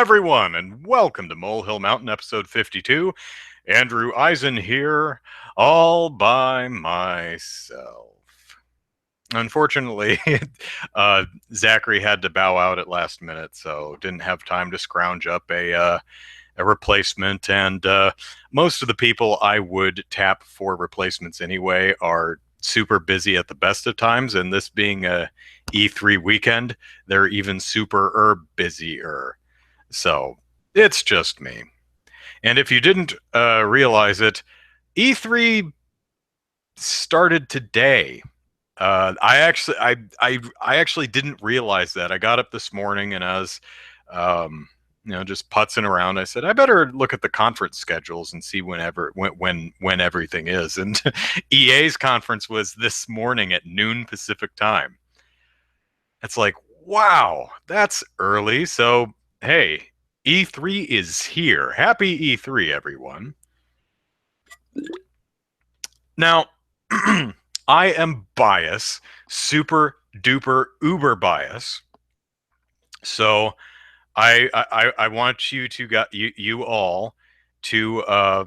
everyone, and welcome to Molehill Mountain, episode 52. Andrew Eisen here, all by myself. Unfortunately, Zachary had to bow out at last minute, so didn't have time to scrounge up a replacement. And most of the people I would tap for replacements anyway are super busy at the best of times, and this being a E3 weekend, they're even super busier. So it's just me. And if you didn't realize it, E3 started today. I actually didn't realize that. I got up this morning and I was, just putzing around. I said I better look at the conference schedules and see when everything is. And EA's conference was this morning at noon Pacific time. It's like, wow, that's early. So hey, E3 is here. Happy E3, everyone. Now, I am biased, super duper uber bias. So I want you to you all to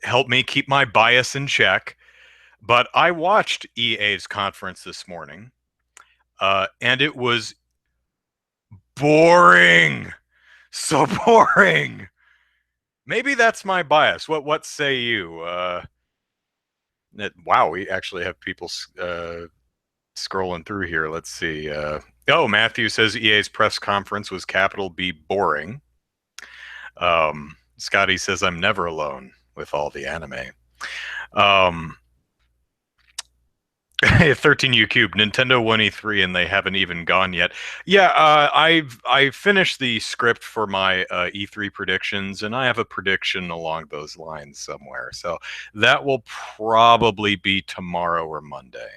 help me keep my bias in check. But I watched EA's conference this morning, and it was boring, so boring. Maybe that's my bias. What say you? Wow, we actually have people scrolling through here. Let's see. Matthew says EA's press conference was capital B boring. Scotty says I'm never alone with all the anime. 13U Cube, Nintendo won E3 and they haven't even gone yet. Yeah, I finished the script for my E3 predictions, and I have a prediction along those lines somewhere. So that will probably be tomorrow or Monday.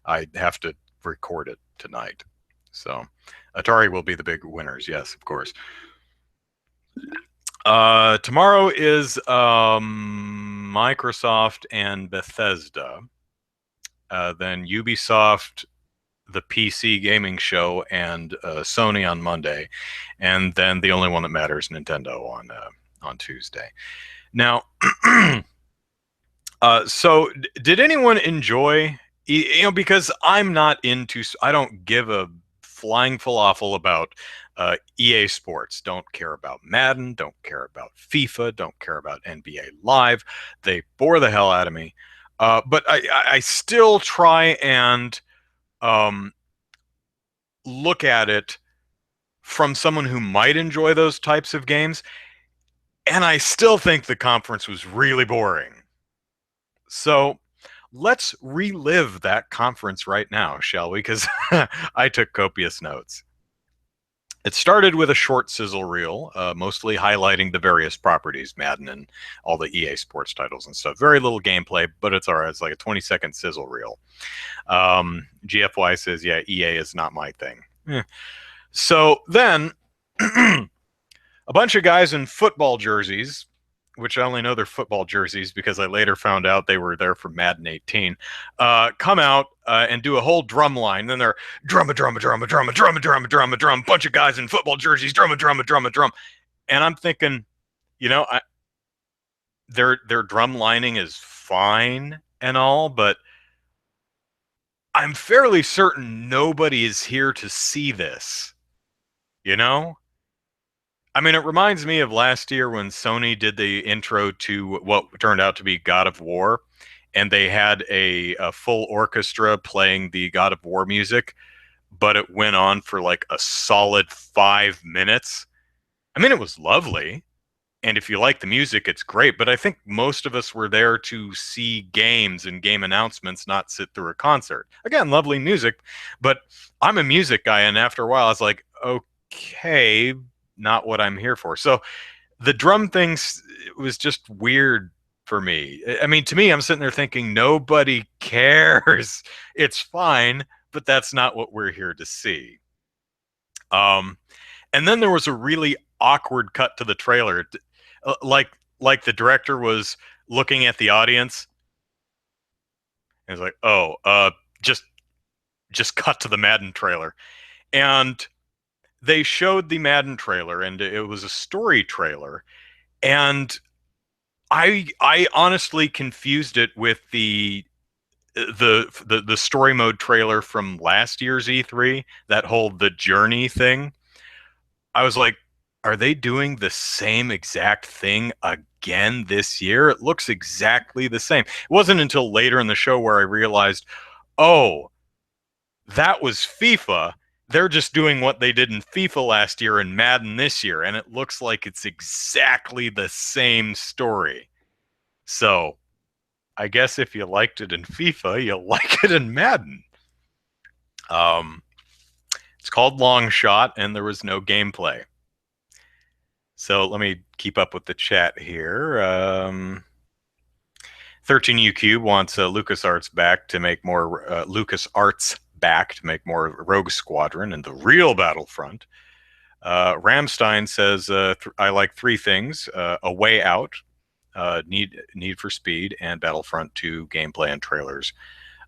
I have to record it tonight. So Atari will be the big winners, yes, of course. Tomorrow is Microsoft and Bethesda. Then Ubisoft, the PC gaming show, and Sony on Monday, and then the only one that matters, Nintendo, on Tuesday. Now, so did anyone enjoy? Because I'm not into, I don't give a flying falafel about EA Sports. Don't care about Madden. Don't care about FIFA. Don't care about NBA Live. They bore the hell out of me. But I still try and look at it from someone who might enjoy those types of games, and I still think the conference was really boring. So let's relive that conference right now, shall we? Because I took copious notes. It started with a short sizzle reel, mostly highlighting the various properties, Madden and all the EA Sports titles and stuff. Very little gameplay, but it's all right. It's like a 20-second sizzle reel. GFY says, yeah, EA is not my thing. So then a bunch of guys in football jerseys, which I only know they're football jerseys because I later found out they were there for Madden 18, come out and do a whole drum line. Then they're drum, bunch of guys in football jerseys, drum. And I'm thinking, their drum lining is fine and all, but I'm fairly certain nobody is here to see this. I mean, it reminds me of last year when Sony did the intro to what turned out to be God of War, and they had a full orchestra playing the God of War music, but it went on for like a solid 5 minutes. I mean, it was lovely, and if you like the music, it's great, but I think most of us were there to see games and game announcements, not sit through a concert. Again, lovely music, but I'm a music guy, and after a while, I was like, okay, not what I'm here for. So the drum thing was just weird for me. I mean, to me, I'm sitting there thinking, nobody cares. It's fine, but that's not what we're here to see. And then there was a really awkward cut to the trailer. Like the director was looking at the audience and was like, just cut to the Madden trailer. And they showed the Madden trailer, and it was a story trailer, and I honestly confused it with the story mode trailer from last year's E3, that whole the journey thing. I was like, are they doing the same exact thing again this year? It looks exactly the same. It wasn't until later in the show where I realized, oh, that was FIFA. They're just doing what they did in FIFA last year and Madden this year, and it looks like it's exactly the same story. So I guess if you liked it in FIFA, you'll like it in Madden. Um, it's called Long Shot, and there was no gameplay. So let me keep up with the chat here. 13U Cube wants LucasArts back to make more LucasArts back to make more Rogue Squadron and the real Battlefront. Ramstein says I like three things: A Way Out, Need for Speed, and Battlefront 2 gameplay and trailers.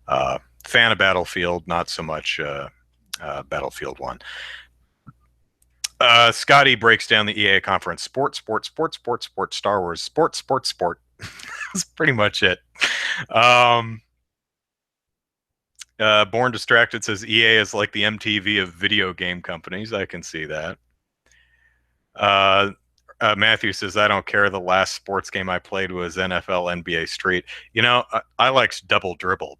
Fan of Battlefield, not so much Battlefield 1. Scotty breaks down the EA conference. Sport, Star Wars, sport. That's pretty much it. Born Distracted says EA is like the MTV of video game companies. I can see that. Matthew says, I don't care. The last sports game I played was NFL NBA Street. You know, I liked Double Dribble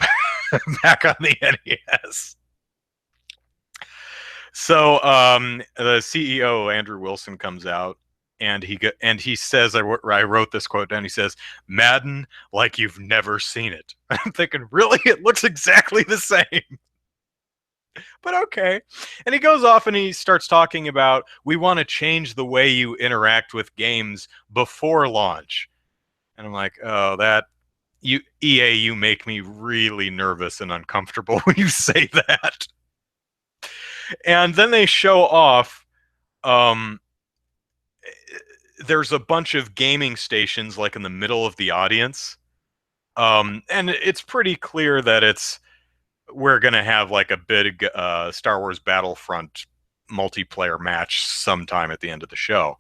back on the NES. So the CEO, Andrew Wilson, comes out and he says, I wrote this quote down. He says, Madden like you've never seen it. I'm thinking, really? It looks exactly the same. But okay. And he goes off and he starts talking about, we want to change the way you interact with games before launch. And I'm like, oh, EA, you make me really nervous and uncomfortable when you say that. And then they show off, there's a bunch of gaming stations like in the middle of the audience. And it's pretty clear that we're going to have like a big Star Wars Battlefront multiplayer match sometime at the end of the show.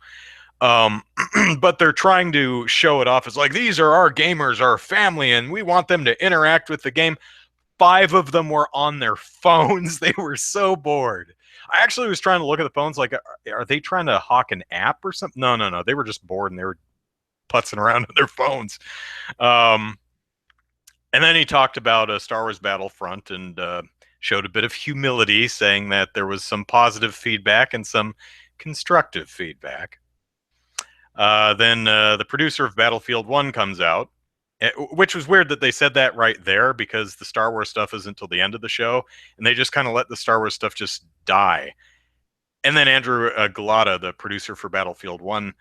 But they're trying to show it off as like, these are our gamers, our family, and we want them to interact with the game. 5 of them were on their phones. They were so bored. I actually was trying to look at the phones like, are they trying to hawk an app or something? No. They were just bored and they were putzing around on their phones. And then he talked about Star Wars Battlefront and showed a bit of humility, saying that there was some positive feedback and some constructive feedback. Then the producer of Battlefield 1 comes out, which was weird that they said that right there because the Star Wars stuff is until the end of the show, and they just kind of let the Star Wars stuff just die. And then Andrew Galata, the producer for Battlefield 1,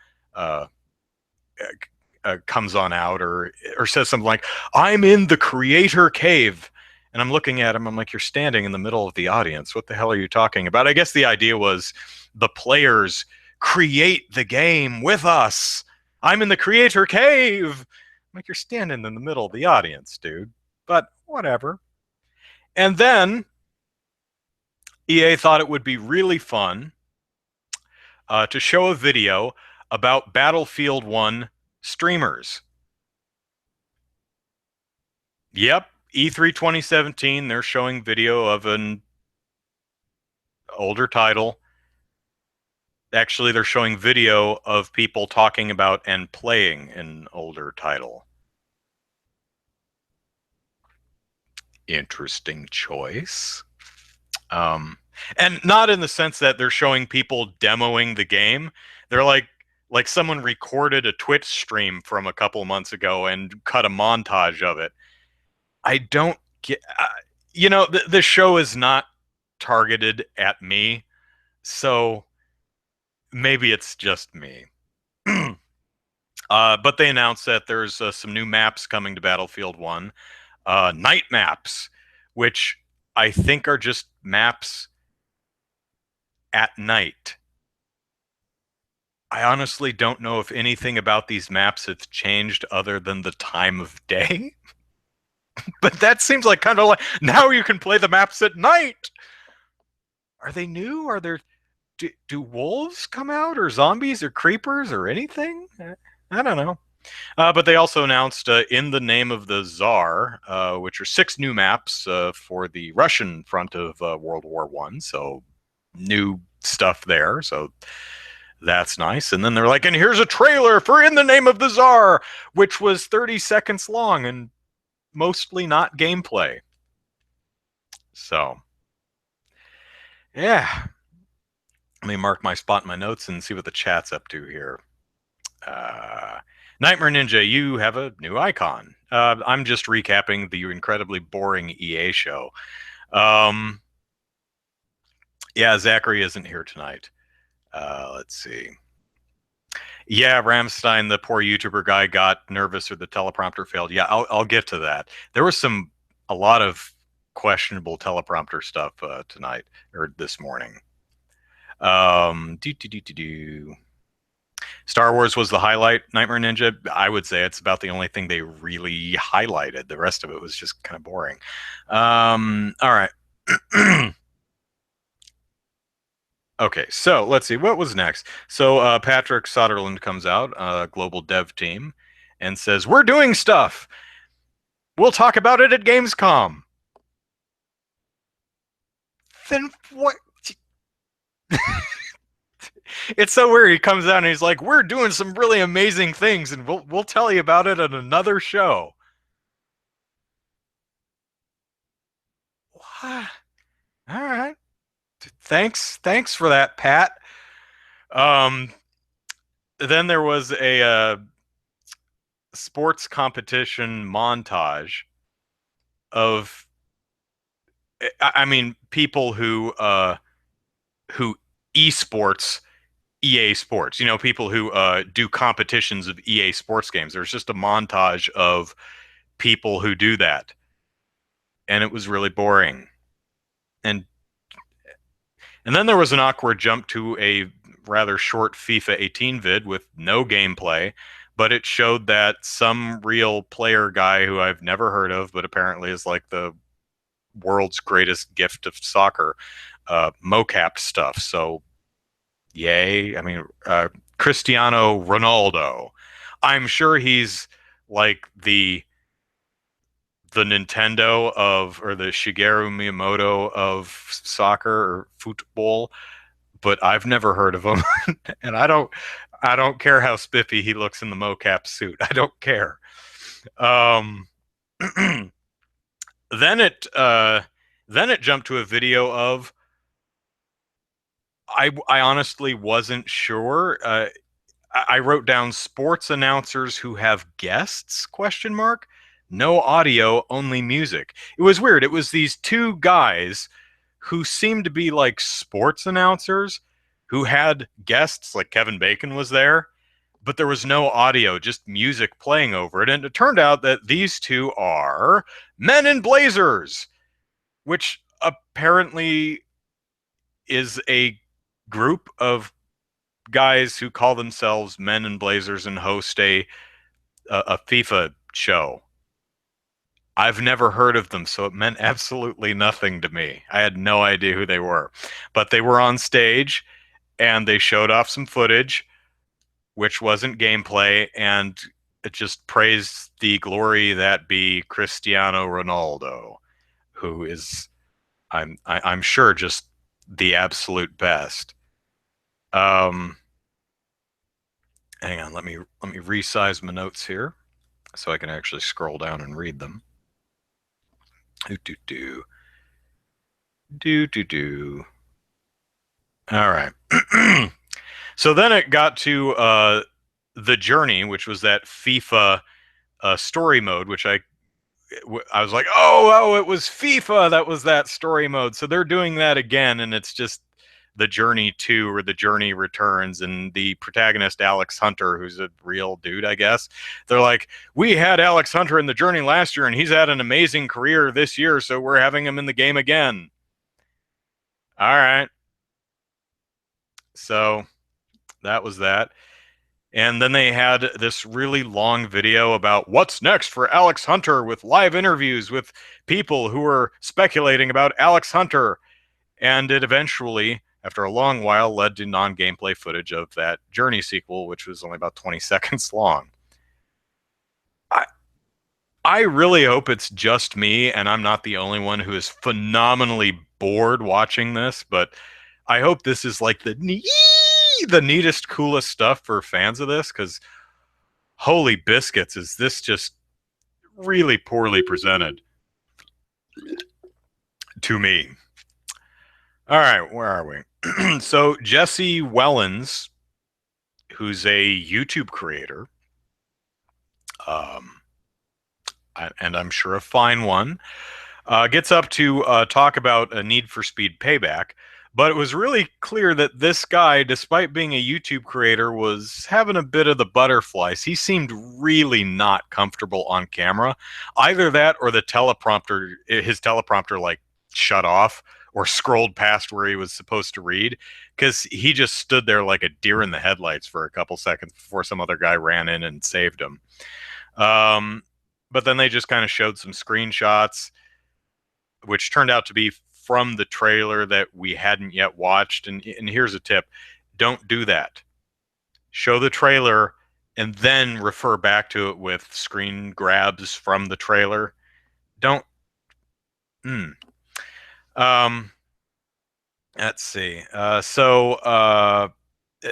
comes on out or says something like, I'm in the creator cave. And I'm looking at him, I'm like, you're standing in the middle of the audience. What the hell are you talking about? I guess the idea was the players create the game with us. I'm in the creator cave. I'm like, you're standing in the middle of the audience, dude. But whatever. And then EA thought it would be really fun to show a video about Battlefield 1 streamers. Yep, E3 2017, they're showing video of an older title. Actually, they're showing video of people talking about and playing an older title. Interesting choice. And not in the sense that they're showing people demoing the game. They're like someone recorded a Twitch stream from a couple months ago and cut a montage of it. I don't get, the show is not targeted at me, so maybe it's just me. But they announced that there's some new maps coming to Battlefield 1, night maps, which I think are just maps at night. I honestly don't know if anything about these maps has changed other than the time of day. But that seems like kind of like, now you can play the maps at night. Are they new? Are there do wolves come out, or zombies, or creepers, or anything? I don't know. But they also announced In the Name of the Tsar, which are 6 new maps for the Russian front of World War One. So new stuff there. So that's nice. And then they're like, and here's a trailer for In the Name of the Tsar, which was 30 seconds long and mostly not gameplay. So, yeah. Let me mark my spot in my notes and see what the chat's up to here. Uh, Nightmare Ninja, you have a new icon. I'm just recapping the incredibly boring EA show. Yeah, Zachary isn't here tonight. Let's see. Yeah, Ramstein, the poor YouTuber guy, got nervous or the teleprompter failed. Yeah, I'll get to that. There was a lot of questionable teleprompter stuff tonight or this morning. Do do do do do. Star Wars was the highlight. Nightmare Ninja, I would say it's about the only thing they really highlighted. The rest of it was just kind of boring. All right. Okay, so let's see what was next. So Patrick Soderlund comes out, global dev team, and says, "We're doing stuff. We'll talk about it at Gamescom." Then what? It's so weird. He comes out and he's like, "We're doing some really amazing things, and we'll tell you about it at another show." What? All right. Thanks for that, Pat. Um, then there was a sports competition montage of, I mean, people who esports EA Sports. You know, people who do competitions of EA Sports games. There's just a montage of people who do that, and it was really boring. And and then there was an awkward jump to a rather short FIFA 18 vid with no gameplay, but it showed that some real player guy who I've never heard of, but apparently is like the world's greatest gift of soccer, mocap stuff. So, yay. I mean, Cristiano Ronaldo. I'm sure he's like the Nintendo of, or the Shigeru Miyamoto of soccer or football, but I've never heard of him, and I don't care how spiffy he looks in the mocap suit. I don't care. Um, then it then it jumped to a video of, I honestly wasn't sure. I wrote down sports announcers who have guests, question mark, no audio, only music. It was weird. It was these two guys who seemed to be like sports announcers who had guests, like Kevin Bacon was there, but there was no audio, just music playing over it. And it turned out that these two are Men in Blazers, which apparently is a group of guys who call themselves Men in Blazers and host a FIFA show. I've never heard of them, so it meant absolutely nothing to me. I had no idea who they were. But they were on stage and they showed off some footage, which wasn't gameplay, and it just praised the glory that be Cristiano Ronaldo, who is, I'm sure, just the absolute best. Um, Hang on, let me resize my notes here so I can actually scroll down and read them. Do do do do do do. All right. So then it got to the journey, which was that FIFA story mode, which I was like, oh, it was FIFA that was that story mode. So they're doing that again, and it's just the Journey 2 or the Journey Returns, and the protagonist Alex Hunter, who's a real dude, I guess. They're like, we had Alex Hunter in the Journey last year, and he's had an amazing career this year, so we're having him in the game again. All right. So that was that. And then they had this really long video about what's next for Alex Hunter, with live interviews with people who were speculating about Alex Hunter. And it eventually, after a long while led to non-gameplay footage of that Journey sequel, which was only about 20 seconds long. I, I really hope it's just me and I'm not the only one who is phenomenally bored watching this, but I hope this is like the neatest, coolest stuff for fans of this, because holy biscuits, is this just really poorly presented to me. All right, where are we? So Jesse Wellens, who's a YouTube creator, um, and I'm sure a fine one, gets up to talk about a Need for Speed Payback. But it was really clear that this guy, despite being a YouTube creator, was having a bit of the butterflies. He seemed really not comfortable on camera. Either that or the teleprompter, his teleprompter, like shut off or scrolled past where he was supposed to read, because he just stood there like a deer in the headlights for a couple seconds before some other guy ran in and saved him. Um, but then they just kind of showed some screenshots, which turned out to be from the trailer that we hadn't yet watched. And here's a tip: don't do that. Show the trailer and then refer back to it with screen grabs from the trailer. Don't. Hmm. Um, let's see.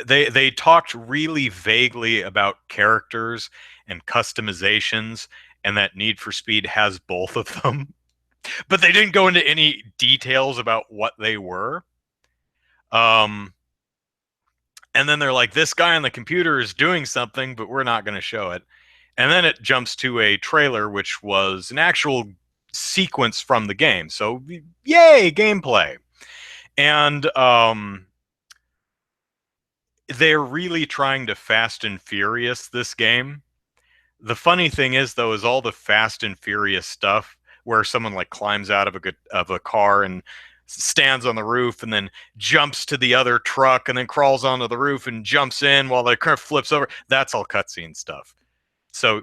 They talked really vaguely about characters and customizations, and that Need for Speed has both of them. But they didn't go into any details about what they were. Um, and then they're like, this guy on the computer is doing something, but we're not going to show it. And then it jumps to a trailer, which was an actual sequence from the game. So, yay, gameplay. And they're really trying to Fast and Furious this game. The funny thing is, though, is all the Fast and Furious stuff where someone like climbs out of a car and stands on the roof and then jumps to the other truck and then crawls onto the roof and jumps in while the car flips over. That's all cutscene stuff. So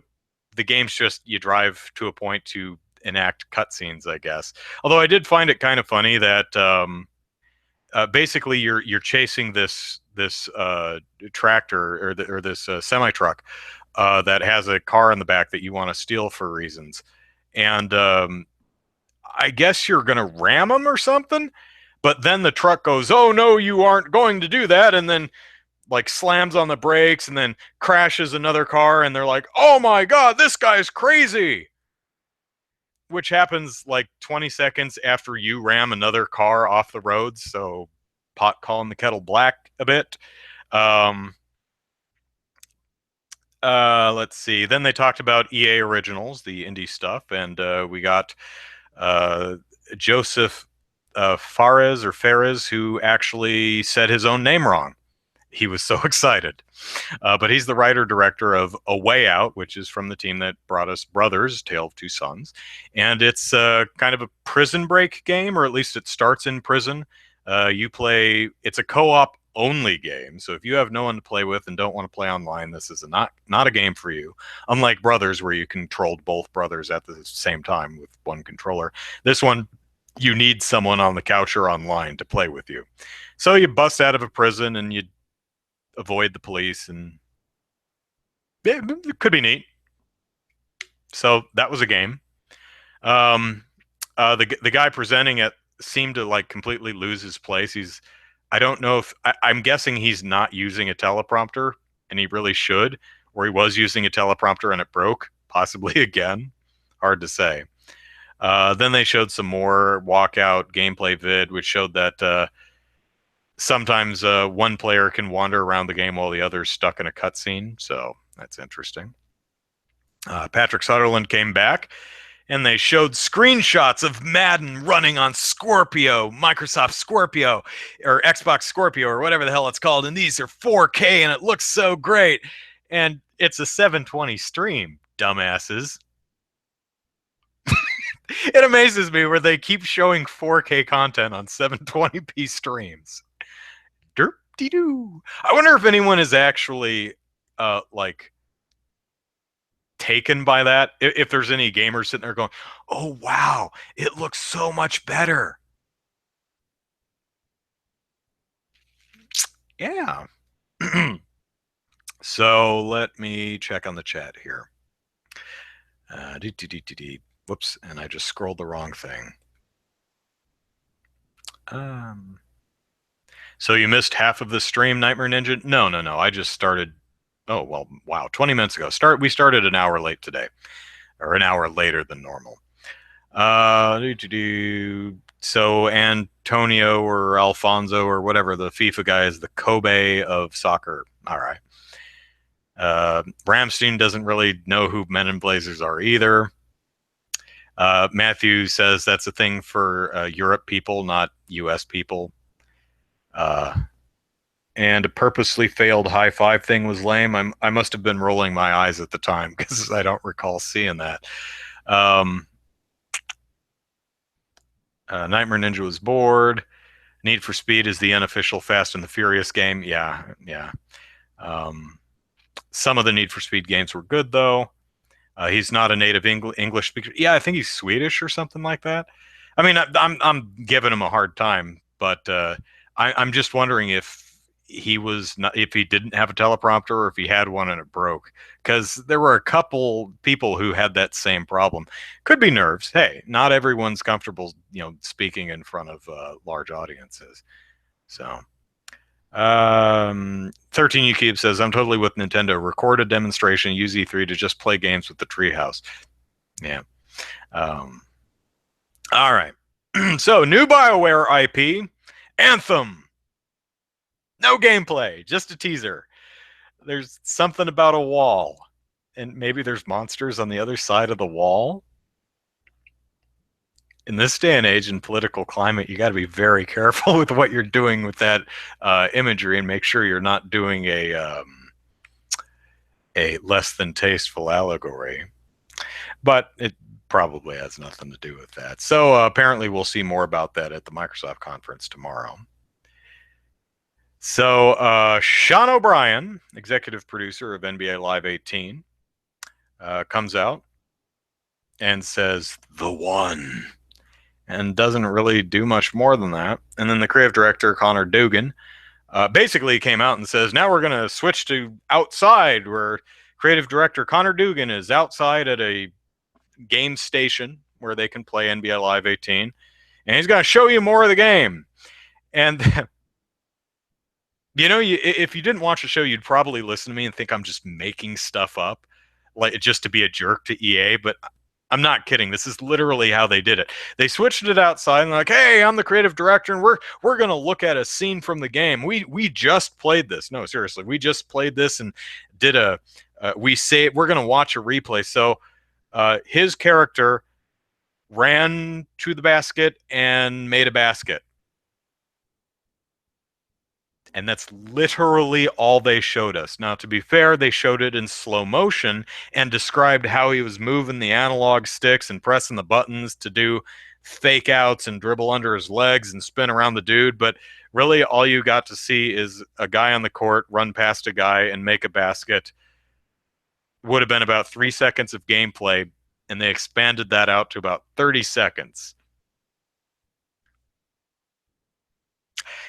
the game's just you drive to a point to enact cutscenes, I guess. Although I did find it kind of funny that basically you're chasing this tractor or this semi truck that has a car in the back that you want to steal for reasons, and I guess you're gonna ram them or something. But then the truck goes, "Oh no, you aren't going to do that," and then like slams on the brakes and then crashes another car, and they're like, "Oh my god, this guy's crazy." Which happens like 20 seconds after you ram another car off the road, so pot calling the kettle black a bit. Um, let's see. Then they talked about EA Originals, the indie stuff, and we got uh, Joseph Fares, who actually said his own name wrong. He was so excited. But he's the writer director of A Way Out, which is from the team that brought us Brothers, Tale of Two Sons. And it's kind of a prison break game, or at least it starts in prison. It's a co op only game. So if you have no one to play with and don't want to play online, this is not a game for you. Unlike Brothers, where you controlled both brothers at the same time with one controller, this one, you need someone on the couch or online to play with you. So you bust out of a prison and you avoid the police, and it could be neat. So that was a game. Um, the guy presenting it seemed to like completely lose his place. I don't know if I'm guessing he's not using a teleprompter, and he really should, or he was using a teleprompter and it broke, possibly again. Hard to say. Then they showed some more walkout gameplay vid, which showed that sometimes one player can wander around the game while the other's stuck in a cutscene. So that's interesting. Patrick Sutherland came back, and they showed screenshots of Madden running on Scorpio, Microsoft Scorpio, or Xbox Scorpio, or whatever the hell it's called. And these are 4K, and it looks so great. And it's a 720 stream, dumbasses. It amazes me where they keep showing 4K content on 720p streams. Derp de doo. I wonder if anyone is actually like taken by that. If there's any gamers sitting there going, "Oh wow, it looks so much better." Yeah. So let me check on the chat here. Whoops, and I just scrolled the wrong thing. Um, so you missed half of the stream, Nightmare Ninja? No, no, no. I just started. Oh well, wow, 20 minutes ago. We started an hour late today, or an hour later than normal. So Antonio or Alfonso or whatever the FIFA guy is, the Kobe of soccer. All right. Ramstein doesn't really know who Men in Blazers are either. Matthew says that's a thing for Europe people, not U.S. people. Uh, and a purposely failed high five thing was lame. I must have been rolling my eyes at the time because I don't recall seeing that. Um, Nightmare Ninja was bored. Need for Speed is the unofficial Fast and the Furious game. Yeah, yeah. Um, some of the Need for Speed games were good though. He's not a native English speaker. Yeah, I think he's Swedish or something like that. I mean, I'm giving him a hard time, but I'm just wondering if he didn't have a teleprompter or if he had one and it broke, because there were a couple people who had that same problem. Could be nerves. Hey, not everyone's comfortable, speaking in front of large audiences. So 13 Ukib says, I'm totally with Nintendo. Record a demonstration, use E3 to just play games with the treehouse. Yeah. All right. So, new BioWare IP, Anthem. No gameplay, just a teaser. There's something about a wall, and maybe there's monsters on the other side of the wall. In this day and age and political climate, you got to be very careful with what you're doing with that imagery and make sure you're not doing a less than tasteful allegory. But it probably has nothing to do with that. So apparently we'll see more about that at the Microsoft conference tomorrow. So Sean O'Brien, executive producer of NBA Live 18, comes out and says, "The one," and doesn't really do much more than that. And then the creative director, Connor Dugan, basically came out and says, now we're going to switch to outside, where creative director Connor Dugan is outside at a game station where they can play NBA Live 18, and he's going to show you more of the game. And if you didn't watch the show, you'd probably listen to me and think I'm just making stuff up, like just to be a jerk to EA. But I'm not kidding. This is literally how they did it. They switched it outside and like, hey, I'm the creative director, and we're gonna look at a scene from the game. We just played this. No, seriously, we just played this and did we're gonna watch a replay. So his character ran to the basket and made a basket. And that's literally all they showed us. Now, to be fair, they showed it in slow motion and described how he was moving the analog sticks and pressing the buttons to do fake outs and dribble under his legs and spin around the dude. But really, all you got to see is a guy on the court run past a guy and make a basket. Would have been about 3 seconds of gameplay, and they expanded that out to about 30 seconds.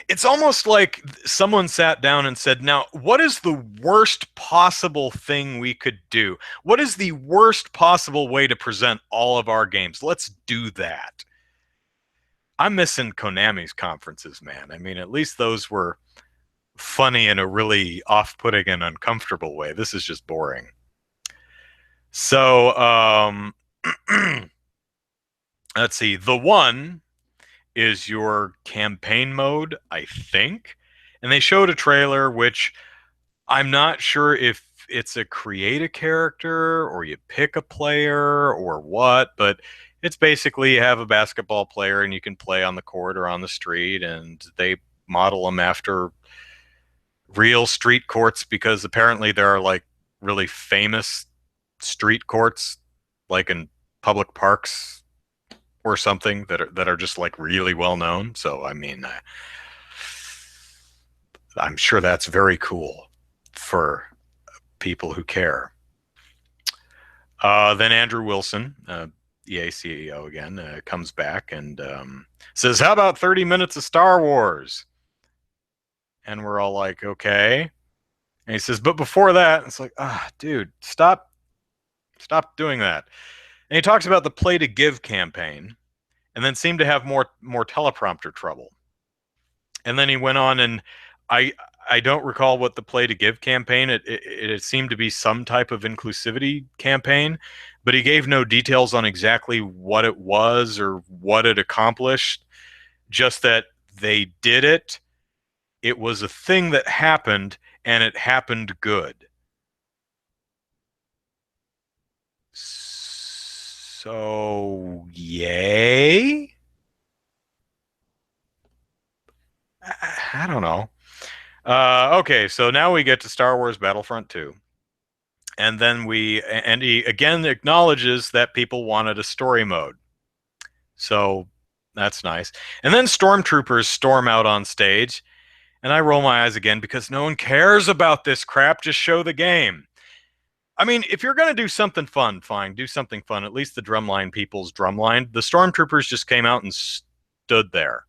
It's almost like someone sat down and said, now, what is the worst possible thing we could do? What is the worst possible way to present all of our games? Let's do that. I'm missing Konami's conferences, man. I mean, at least those were funny in a really off-putting and uncomfortable way. This is just boring. So, let's see. The one is your campaign mode, I think. And they showed a trailer, which I'm not sure if it's a create a character or you pick a player or what, but it's basically you have a basketball player and you can play on the court or on the street, and they model them after real street courts because apparently there are like really famous street courts, like in public parks or something, that are just like really well known. So I mean, I'm sure that's very cool for people who care. Then Andrew Wilson, EA CEO again, comes back and says, "How about 30 minutes of Star Wars?" And we're all like, okay. And he says, but before that, it's like, dude, stop doing that. And he talks about the Play to Give campaign, and then seemed to have more teleprompter trouble. And then he went on, and I I don't recall what the Play to Give campaign. It seemed to be some type of inclusivity campaign, but he gave no details on exactly what it was or what it accomplished. Just that they did it. It was a thing that happened, and it happened good. So, yay? I don't know. Okay, so now we get to Star Wars Battlefront 2. And then and he again acknowledges that people wanted a story mode. So that's nice. And then stormtroopers storm out on stage, and I roll my eyes again because no one cares about this crap. Just show the game. I mean, if you're going to do something fun, fine, do something fun. At least the drumline people's drumline. The stormtroopers just came out and stood there.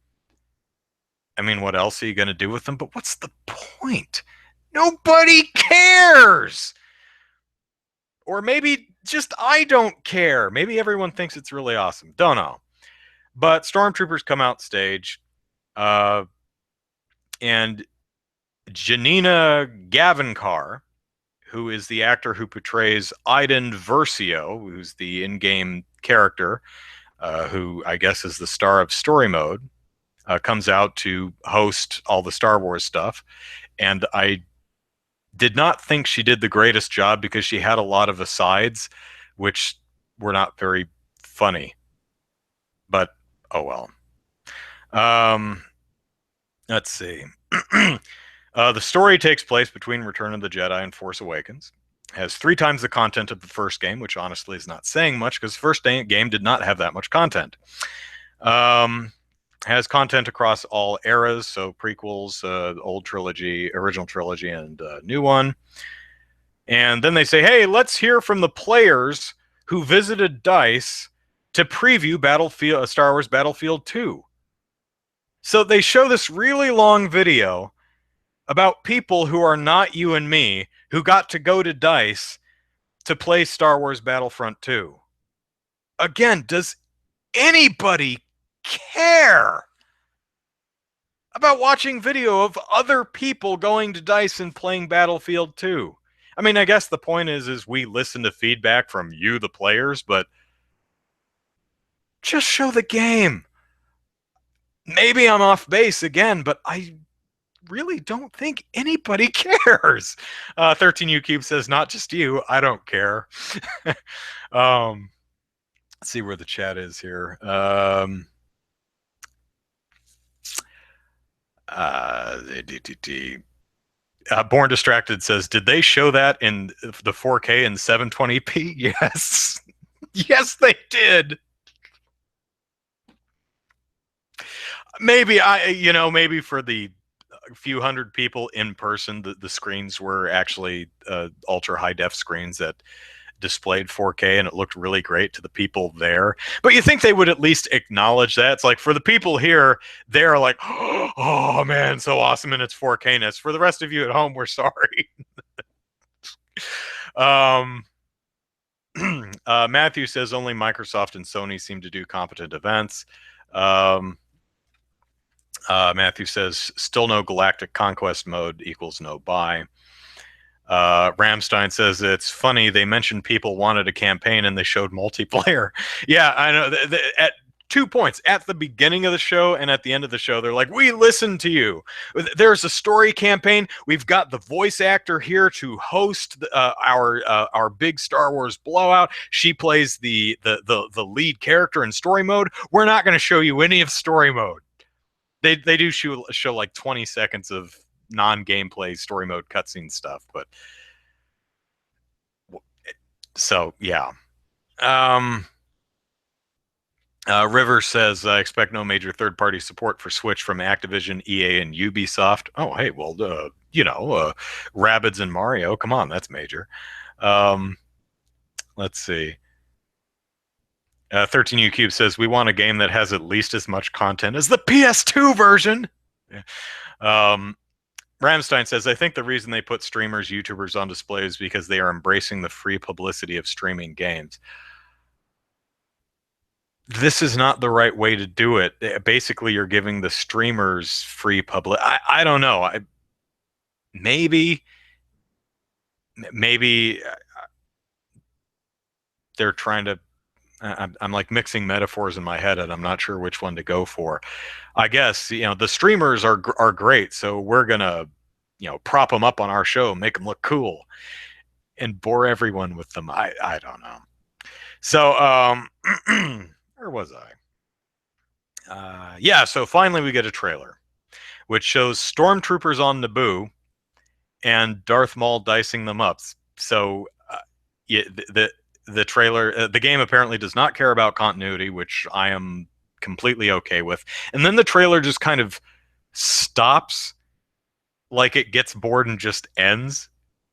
I mean, what else are you going to do with them? But what's the point? Nobody cares. Or maybe just I don't care. Maybe everyone thinks it's really awesome. Don't know. But stormtroopers come out stage, uh, and Janina Gavankar, who is the actor who portrays Iden Versio, who's the in-game character, who I guess is the star of Story Mode, comes out to host all the Star Wars stuff. And I did not think she did the greatest job because she had a lot of asides, which were not very funny. But oh well. Um, let's see. The story takes place between Return of the Jedi and Force Awakens. Has 3 times the content of the first game, which honestly is not saying much because the first game did not have that much content. Has content across all eras, so prequels, old trilogy, original trilogy, and new one. And then they say, hey, let's hear from the players who visited DICE to preview Star Wars Battlefield 2. So they show this really long video about people who are not you and me who got to go to DICE to play Star Wars Battlefront 2. Again, does anybody care about watching video of other people going to DICE and playing Battlefield 2? I mean, I guess the point is we listen to feedback from you, the players, but just show the game. Maybe I'm off base again, but I really don't think anybody cares. 13U Cube says, not just you. I don't care. Let's see where the chat is here. Born Distracted says, did they show that in the 4K and 720p? Yes. Yes, they did. Maybe maybe for the few hundred people in person, the screens were actually ultra high def screens that displayed 4K, and it looked really great to the people there. But you think they would at least acknowledge that? It's like for the people here, they're like, oh man, so awesome, and it's 4K-ness. For the rest of you at home, we're sorry. Matthew says only Microsoft and Sony seem to do competent events. Matthew says still no Galactic Conquest mode equals no buy. Ramstein says it's funny they mentioned people wanted a campaign and they showed multiplayer. Yeah, I know. At 2 points, at the beginning of the show and at the end of the show, they're like, we listened to you. There's a story campaign. We've got the voice actor here to host our big Star Wars blowout. She plays the lead character in story mode. We're not going to show you any of story mode. They do show like 20 seconds of non-gameplay story mode cutscene stuff, but so yeah. River says, I expect no major third-party support for Switch from Activision, EA, and Ubisoft. Oh, hey, well, Rabbids and Mario. Come on, that's major. Let's see. 13U Cube says, we want a game that has at least as much content as the PS2 version. Ramstein says, I think the reason they put streamers, YouTubers on display is because they are embracing the free publicity of streaming games. This is not the right way to do it. Basically, you're giving the streamers free public. I don't know. Maybe, maybe they're trying to. I'm like mixing metaphors in my head, and I'm not sure which one to go for. I guess the streamers are great, so we're gonna prop them up on our show, make them look cool, and bore everyone with them. I don't know. So where was I? Yeah, so finally we get a trailer, which shows stormtroopers on Naboo and Darth Maul dicing them up. So yeah, the trailer, the game apparently does not care about continuity, which I am completely okay with. And then the trailer just kind of stops, like it gets bored and just ends.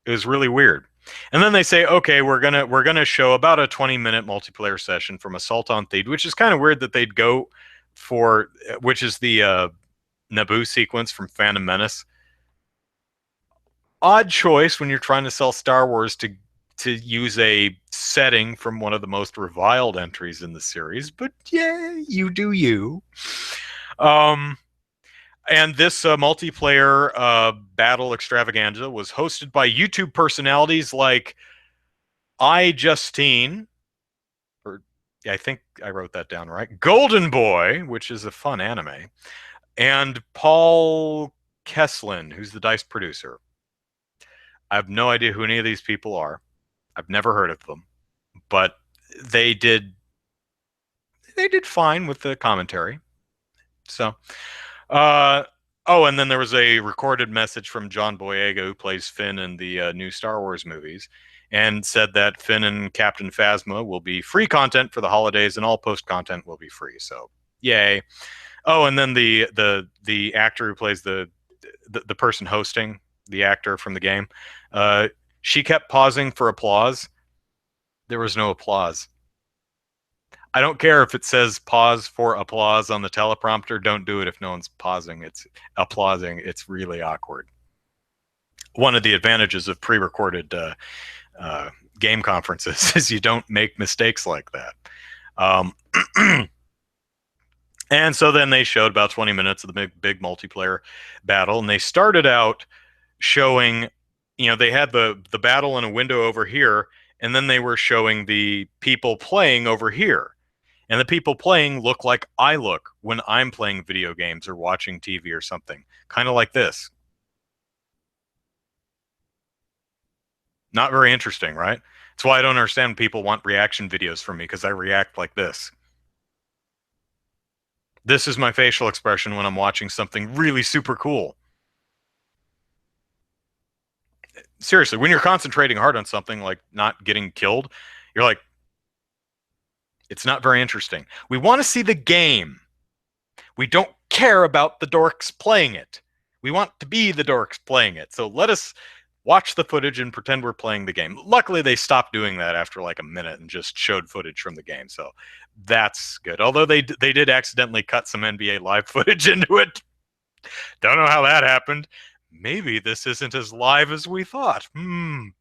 It was really weird. And then they say, okay, we're gonna show about a 20-minute multiplayer session from Assault on Theed, which is kind of weird that they'd go for, which is the Naboo sequence from Phantom Menace. Odd choice when you're trying to sell Star Wars to use a setting from one of the most reviled entries in the series, but yeah, you do you. Um, and this multiplayer battle extravaganza was hosted by YouTube personalities like iJustine, or I think I wrote that down right, Golden Boy, which is a fun anime, and Paul Kesslin, who's the Dice producer. I have no idea who any of these people are. I've never heard of them, but they did fine with the commentary. So, uh, oh, and then there was a recorded message from John Boyega, who plays Finn in the new Star Wars movies, and said that Finn and Captain Phasma will be free content for the holidays, and all post content will be free. So, yay! Oh, and then the actor who plays the person hosting, the actor from the game, she kept pausing for applause. There was no applause. I don't care if it says pause for applause on the teleprompter. Don't do it if no one's pausing. It's applauding. It's really awkward. One of the advantages of pre-recorded game conferences is you don't make mistakes like that. Um, and so then they showed about 20 minutes of the big multiplayer battle, and they started out showing, they had the battle in a window over here, and then they were showing the people playing over here. And the people playing look like I look when I'm playing video games or watching TV or something. Kind of like this. Not very interesting, right? That's why I don't understand people want reaction videos from me, because I react like this. This is my facial expression when I'm watching something really super cool. Seriously, when you're concentrating hard on something like not getting killed, you're like, it's not very interesting. We want to see the game. We don't care about the dorks playing it. We want to be the dorks playing it. So let us watch the footage and pretend we're playing the game. Luckily, they stopped doing that after like a minute and just showed footage from the game. So that's good. Although they did accidentally cut some NBA live footage into it. Don't know how that happened. Maybe this isn't as live as we thought. Then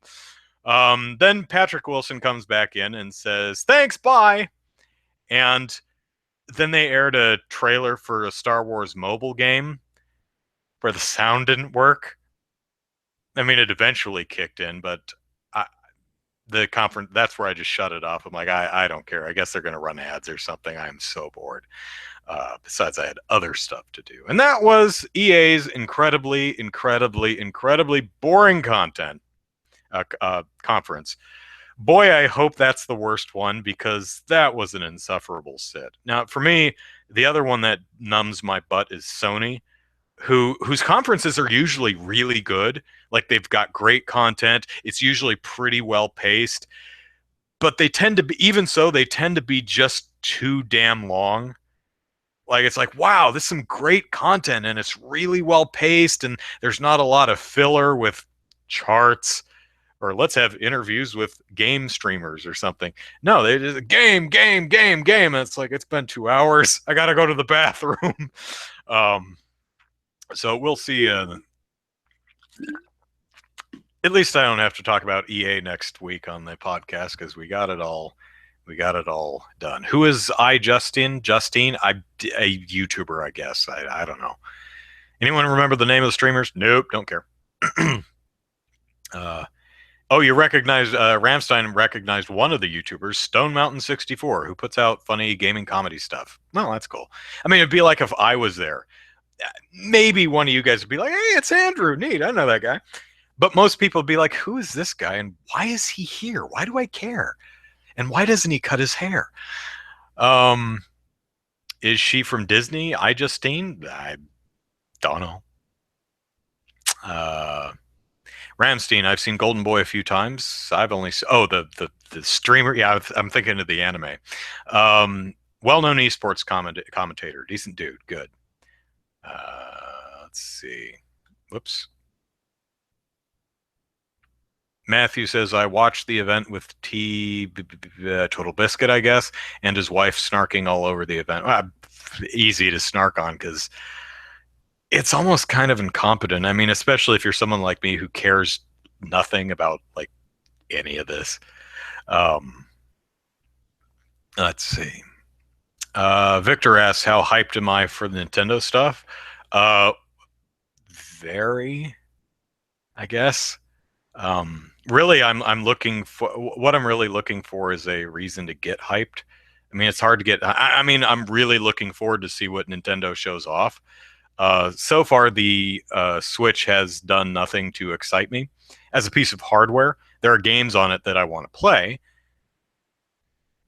Patrick Wilson comes back in and says, thanks, bye. And then they aired a trailer for a Star Wars mobile game where the sound didn't work. I mean, it eventually kicked in, but the conference, that's where I just shut it off. I'm like, I don't care. I guess they're going to run ads or something. I'm so bored. Besides, I had other stuff to do. And that was EA's incredibly boring content conference. Boy, I hope that's the worst one, because that was an insufferable sit. Now, for me, the other one that numbs my butt is Sony, whose conferences are usually really good. Like, they've got great content. It's usually pretty well paced, but they tend to be, even so, they tend to be just too damn long. Like, it's like, wow, this is some great content and it's really well paced, and there's not a lot of filler with charts or let's have interviews with game streamers or something. No, they just game. And it's like, it's been 2 hours. I got to go to the bathroom. So we'll see. At least I don't have to talk about EA next week on the podcast because we got it all. We got it all done. Who is Justine? Justine, a YouTuber, I guess. I don't know. Anyone remember the name of the streamers? Nope, don't care. uh, oh, you recognized Ramstein recognized one of the YouTubers, Stone Mountain 64, who puts out funny gaming comedy stuff. Well, that's cool. I mean, it'd be like if I was there. Maybe one of you guys would be like, "Hey, it's Andrew. Neat. I know that guy." But most people would be like, "Who is this guy? And why is he here? Why do I care? And why doesn't he cut his hair?" Um, is she from Disney? I don't know. Uh, Ramstein, I've seen Golden Boy a few times. I've only the streamer. Yeah, I'm thinking of the anime. Well-known esports commentator, decent dude, good. Let's see. Whoops. Matthew says I watched the event with Total Biscuit, I guess, and his wife snarking all over the event. Well, easy to snark on because it's almost kind of incompetent. I mean, especially if you're someone like me who cares nothing about like any of this. Um, let's see. Victor asks, "How hyped am I for the Nintendo stuff?" Uh, very, I guess. Really, I'm looking for what I'm really looking for is a reason to get hyped. I mean, it's hard to get. I mean, I'm really looking forward to see what Nintendo shows off. So far, the Switch has done nothing to excite me as a piece of hardware. There are games on it that I want to play.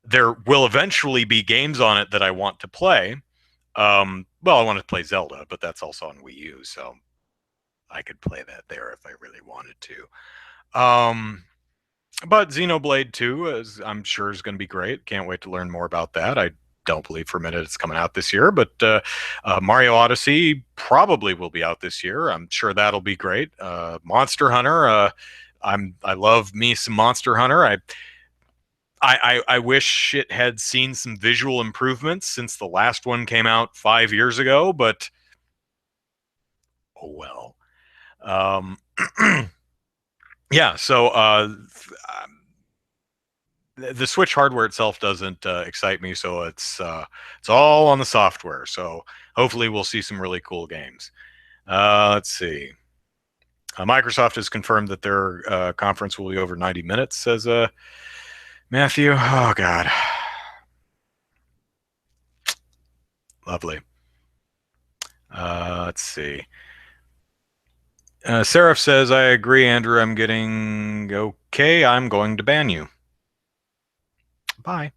There will eventually be games on it that I want to play. Well, I want to play Zelda, but that's also on Wii U, so I could play that there if I really wanted to. But Xenoblade 2 is, I'm sure, is going to be great. Can't wait to learn more about that. I don't believe for a minute it's coming out this year, but Mario Odyssey probably will be out this year. I'm sure that'll be great. Monster Hunter, I love me some Monster Hunter. I wish it had seen some visual improvements since the last one came out 5 years ago, but oh well. Um, yeah, so the Switch hardware itself doesn't excite me, so it's all on the software. So hopefully we'll see some really cool games. Let's see. Microsoft has confirmed that their conference will be over 90 minutes, says Matthew. Oh God, lovely. Let's see. Seraph says, "I agree, Andrew. I'm getting okay. I'm going to ban you. Bye."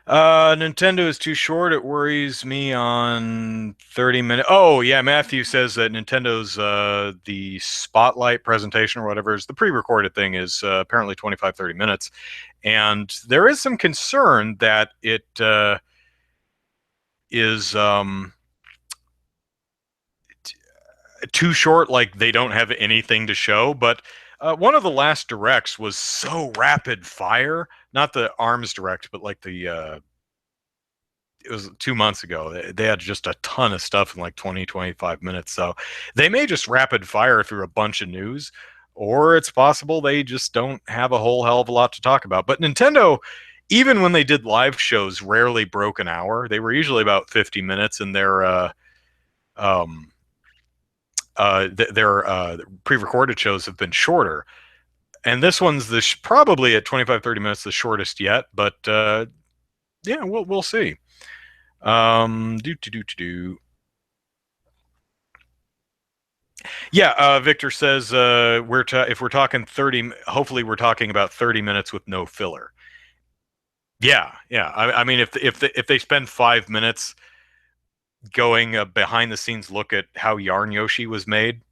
Nintendo is too short. It worries me on 30 minutes. Oh, yeah. Matthew says that Nintendo's the Spotlight presentation or whatever is the pre-recorded thing is apparently 25, 30 minutes. And there is some concern that it is too short, like they don't have anything to show. But one of the last directs was so rapid fire, not the ARMS direct, but like the it was 2 months ago. They had just a ton of stuff in like 20, 25 minutes. So they may just rapid fire through a bunch of news, or it's possible they just don't have a whole hell of a lot to talk about. But Nintendo, even when they did live shows, rarely broke an hour. They were usually about 50 minutes, and um, their pre-recorded shows have been shorter. And this one's probably at 25, 30 minutes, the shortest yet. But yeah, we'll see. Do. Yeah, Victor says if we're talking 30, hopefully we're talking about 30 minutes with no filler. Yeah, yeah. I mean, if they spend 5 minutes going behind the scenes look at how Yarn Yoshi was made,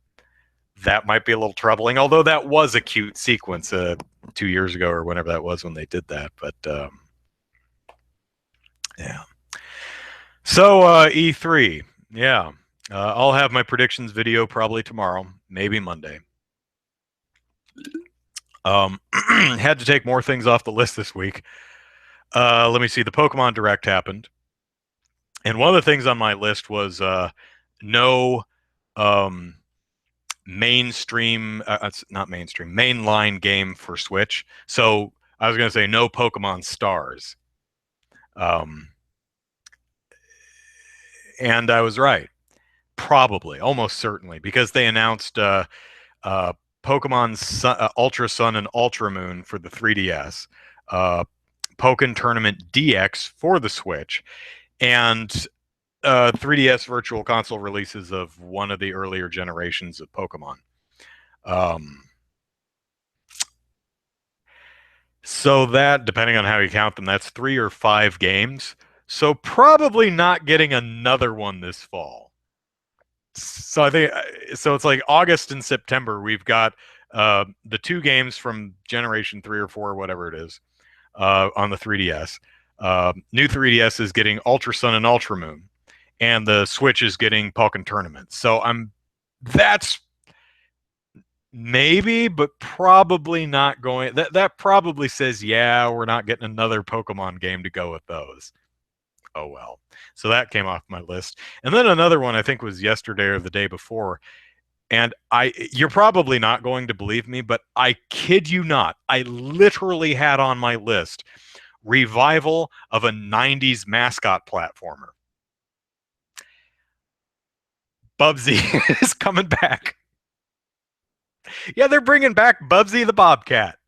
that might be a little troubling. Although that was a cute sequence 2 years ago or whenever that was when they did that. But yeah. So E3, yeah. I'll have my predictions video probably tomorrow, maybe Monday. Had to take more things off the list this week. Let me see. The Pokemon Direct happened, and one of the things on my list was no um, mainstream, it's not mainstream, mainline game for Switch. So I was going to say no Pokemon Stars. Um, and I was right. Probably, almost certainly, because they announced uh, Pokemon Ultra Sun and Ultra Moon for the 3DS, uh, Pokken Tournament DX for the Switch, and 3DS Virtual Console releases of one of the earlier generations of Pokemon. Um, so that, depending on how you count them, that's 3 or 5 games. So probably not getting another one this fall. So I think so. It's like August and September. We've got the 2 games from Generation 3 or 4, whatever it is, on the 3DS. New 3DS is getting Ultra Sun and Ultra Moon, and the Switch is getting Pokken Tournament. So that's maybe, but probably not going. That probably says, yeah, we're not getting another Pokemon game to go with those. Oh well. So that came off my list. And then another one I think was yesterday or the day before. And you're probably not going to believe me, but I kid you not, I literally had on my list revival of a 90s mascot platformer. Bubsy is coming back. Yeah, they're bringing back Bubsy the Bobcat.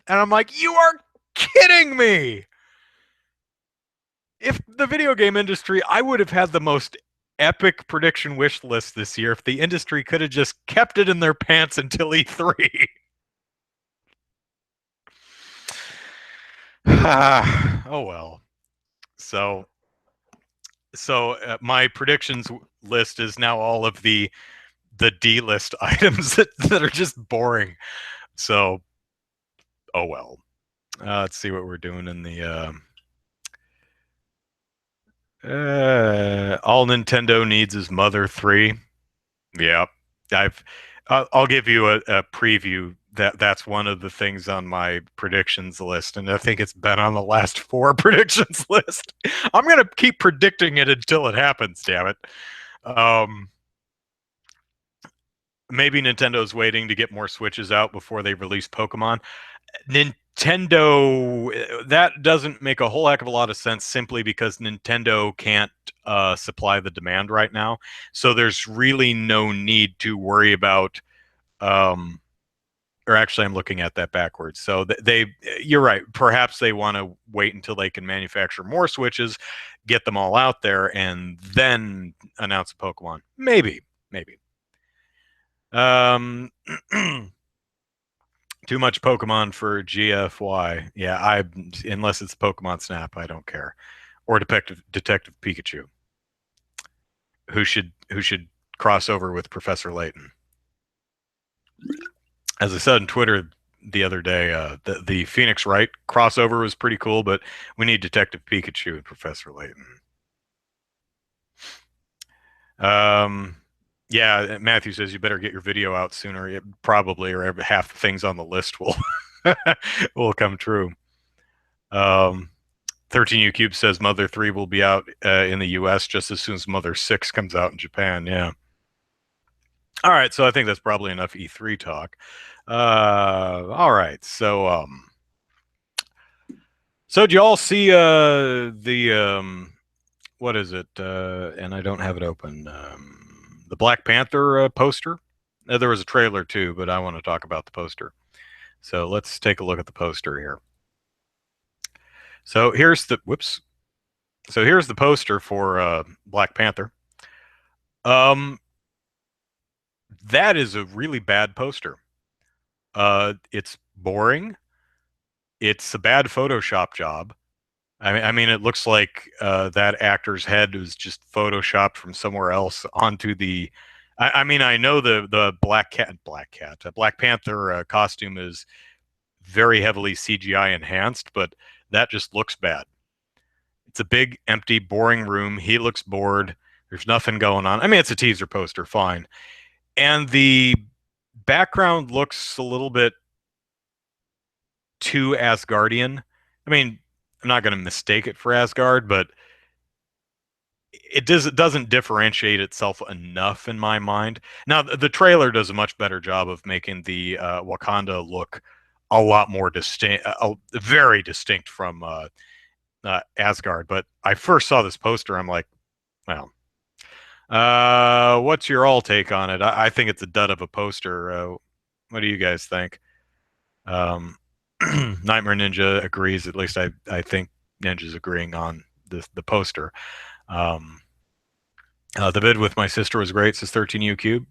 And I'm like, you are kidding me. If the video game industry, I would have had the most epic prediction wish list this year if the industry could have just kept it in their pants until E3. Oh well. So my predictions list is now all of the D list items that are just boring. So oh well. Let's see what we're doing in the all Nintendo needs is Mother 3. Yeah, I've I'll give you a preview. That's one of the things on my predictions list, and I think it's been on the last 4 predictions list. I'm gonna keep predicting it until it happens. Damn it. Um, Maybe Nintendo's waiting to get more Switches out before they release Pokemon. Nintendo, that doesn't make a whole heck of a lot of sense simply because Nintendo can't supply the demand right now. So there's really no need to worry about. Um, or actually, I'm looking at that backwards. So you're right. Perhaps they want to wait until they can manufacture more Switches, get them all out there, and then announce a Pokemon. Maybe, maybe. Um, Too much Pokemon for GFY. Yeah, I unless it's Pokemon Snap, I don't care. Or Detective Pikachu, who should cross over with Professor Layton. As I said on Twitter the other day, the Phoenix Wright crossover was pretty cool, but we need Detective Pikachu and Professor Layton. Um, yeah, Matthew says you better get your video out sooner. Probably, or half the things on the list will will come true. Um, 13U Cube says Mother 3 will be out in the US just as soon as Mother 6 comes out in Japan. Yeah. All right. So I think that's probably enough E3 talk. All right. So did you all see the what is it? And I don't have it open. The Black Panther poster. There was a trailer too, but I want to talk about the poster. So let's take a look at the poster here. So here's the whoops. So here's the poster for Black Panther. Um, that is a really bad poster. It's boring. It's a bad Photoshop job. I mean, it looks like that actor's head was just photoshopped from somewhere else onto the. I mean, I know the Black Panther costume is very heavily CGI enhanced, but that just looks bad. It's a big, empty, boring room. He looks bored. There's nothing going on. I mean, it's a teaser poster, fine. And the background looks a little bit too Asgardian. I mean, I'm not going to mistake it for Asgard, but it doesn't differentiate itself enough in my mind. Now the trailer does a much better job of making the Wakanda look a lot more distinct, very distinct from Asgard. But I first saw this poster, I'm like, well, what's your all take on it? I think it's a dud of a poster. What do you guys think? Um, Nightmare Ninja agrees. At least I think Ninja's agreeing on the poster. Um, the vid with my sister was great. Says 13U Cube.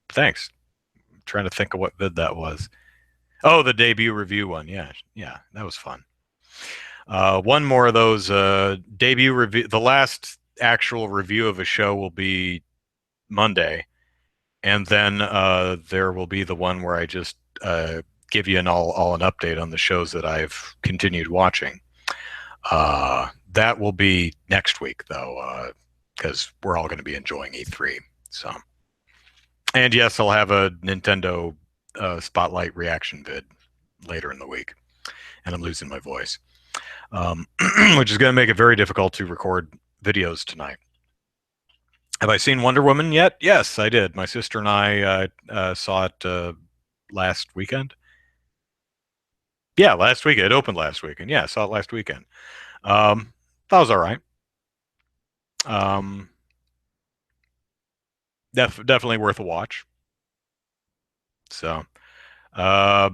Thanks. I'm trying to think of what vid that was. Oh, the debut review one. Yeah, yeah, that was fun. One more of those debut review. The last actual review of a show will be Monday, and then there will be the one where I just give you all an update on the shows that I've continued watching. That will be next week, though, because we're all going to be enjoying E3. So, and yes, I'll have a Nintendo Spotlight reaction vid later in the week, and I'm losing my voice, which is going to make it very difficult to record videos tonight. Have I seen Wonder Woman yet? Yes, I did. My sister and I saw it last weekend. Yeah, last weekend. It opened last weekend. Yeah, I saw it last weekend. That was all right. Um, definitely worth a watch. So, uh,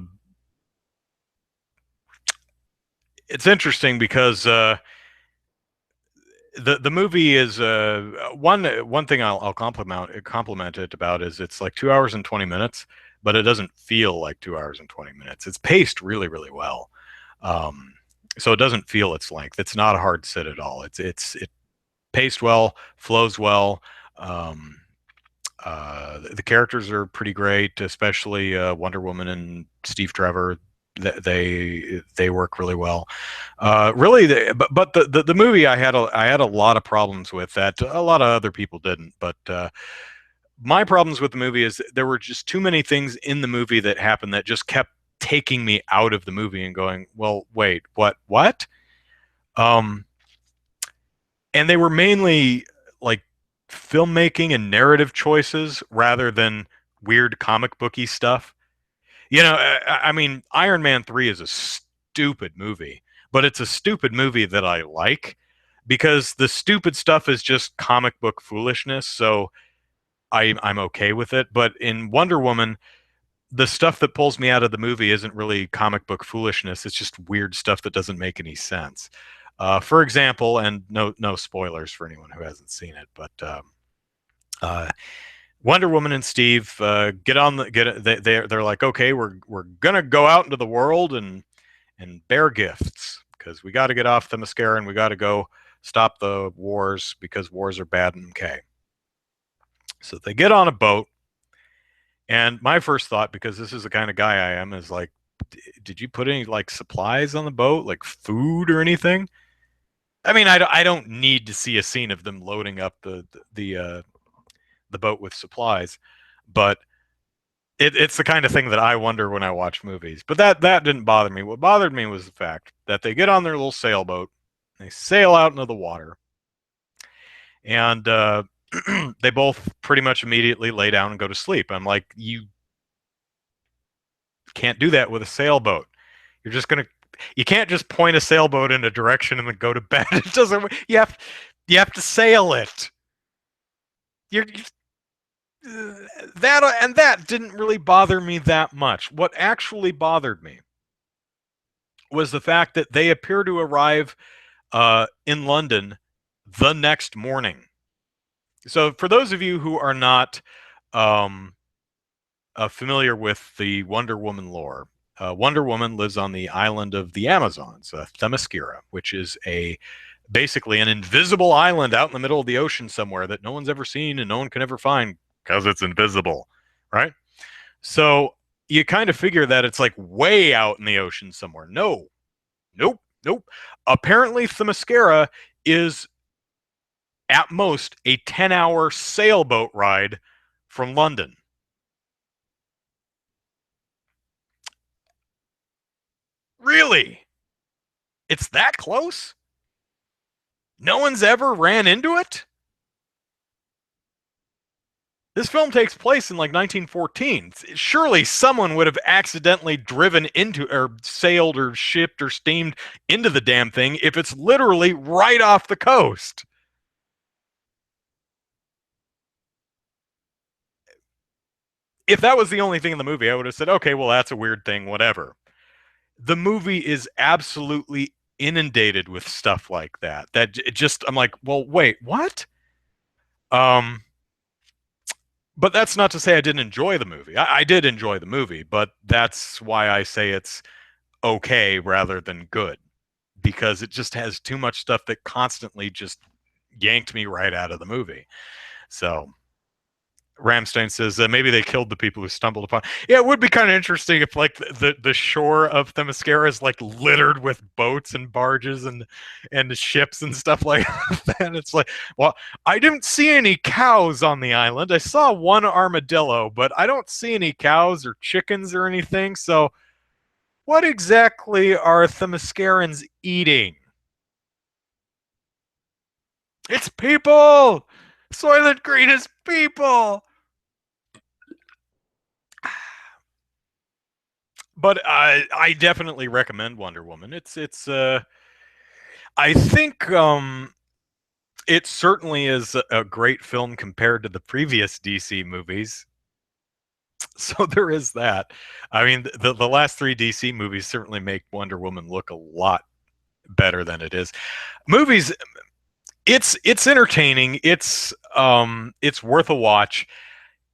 it's interesting because the movie is one thing I'll compliment it about is it's like 2 hours and 20 minutes, but it doesn't feel like 2 hours and 20 minutes. It's paced really well, um, so it doesn't feel its length. It's not a hard sit at all. It paced well, flows well. Um, the characters are pretty great, especially Wonder Woman and Steve Trevor. They work really well. Really, but the movie I had a lot of problems with that a lot of other people didn't. But my problems with the movie is there were just too many things in the movie that happened that just kept taking me out of the movie and going, well, wait, what? Um, and they were mainly like filmmaking and narrative choices rather than weird comic booky stuff. You know, I mean, Iron Man 3 is a stupid movie, but it's a stupid movie that I like because the stupid stuff is just comic book foolishness. So I'm okay with it. But in Wonder Woman, the stuff that pulls me out of the movie isn't really comic book foolishness. It's just weird stuff that doesn't make any sense. For example, and no spoilers for anyone who hasn't seen it, but uh, Wonder Woman and Steve get on the get they're like, okay, we're gonna go out into the world and bear gifts because we got to get off the mascara and we got to go stop the wars because wars are bad. And okay, so they get on a boat, and my first thought, because this is the kind of guy I am, is like, did you put any like supplies on the boat, like food or anything? I mean, I don't need to see a scene of them loading up the boat with supplies, but it's the kind of thing that I wonder when I watch movies. But that didn't bother me. What bothered me was the fact that they get on their little sailboat, they sail out into the water, and they both pretty much immediately lay down and go to sleep. I'm like, you can't do that with a sailboat. You're just gonna you can't just point a sailboat in a direction and then go to bed. It doesn't. You have to sail it. You're that and that didn't really bother me that much. What actually bothered me was the fact that they appear to arrive in London the next morning. So, for those of you who are not um, familiar with the Wonder Woman lore, Wonder Woman lives on the island of the Amazons, Themyscira, which is a basically an invisible island out in the middle of the ocean somewhere that no one's ever seen and no one can ever find because it's invisible, right? So you kind of figure that it's like way out in the ocean somewhere. No, nope. Apparently, Themyscira is at most a 10-hour sailboat ride from London. Really? It's that close? No one's ever ran into it? This film takes place in like 1914. Surely someone would have accidentally driven into or sailed or shipped or steamed into the damn thing if it's literally right off the coast. If that was the only thing in the movie, I would have said, okay, well, that's a weird thing, whatever. The movie is absolutely inundated with stuff like that. That it just, I'm like, well, wait, what? Um, but that's not to say I didn't enjoy the movie. I did enjoy the movie, but that's why I say it's okay rather than good because it just has too much stuff that constantly just yanked me right out of the movie. So Ramstein says maybe they killed the people who stumbled upon. Yeah, it would be kind of interesting if like the shore of Themyscira is like littered with boats and barges and ships and stuff like that. And it's like, well, I didn't see any cows on the island. I saw one armadillo, but I don't see any cows or chickens or anything. So, what exactly are Themyscirans eating? It's people. Soylent Green is people. But I definitely recommend Wonder Woman. It's I think it certainly is a great film compared to the previous DC movies. So there is that. I mean, the last three DC movies certainly make Wonder Woman look a lot better than it is. Movies, it's entertaining. It's worth a watch.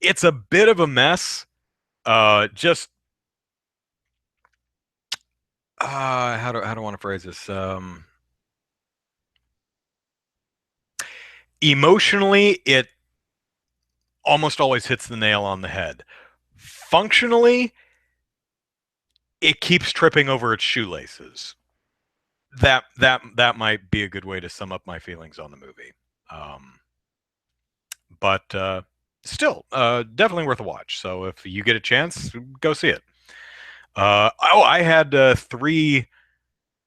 It's a bit of a mess. Just how do I want to phrase this? Emotionally, it almost always hits the nail on the head. Functionally, it keeps tripping over its shoelaces. That might be a good way to sum up my feelings on the movie. Um, but still, definitely worth a watch. So if you get a chance, go see it. I had three.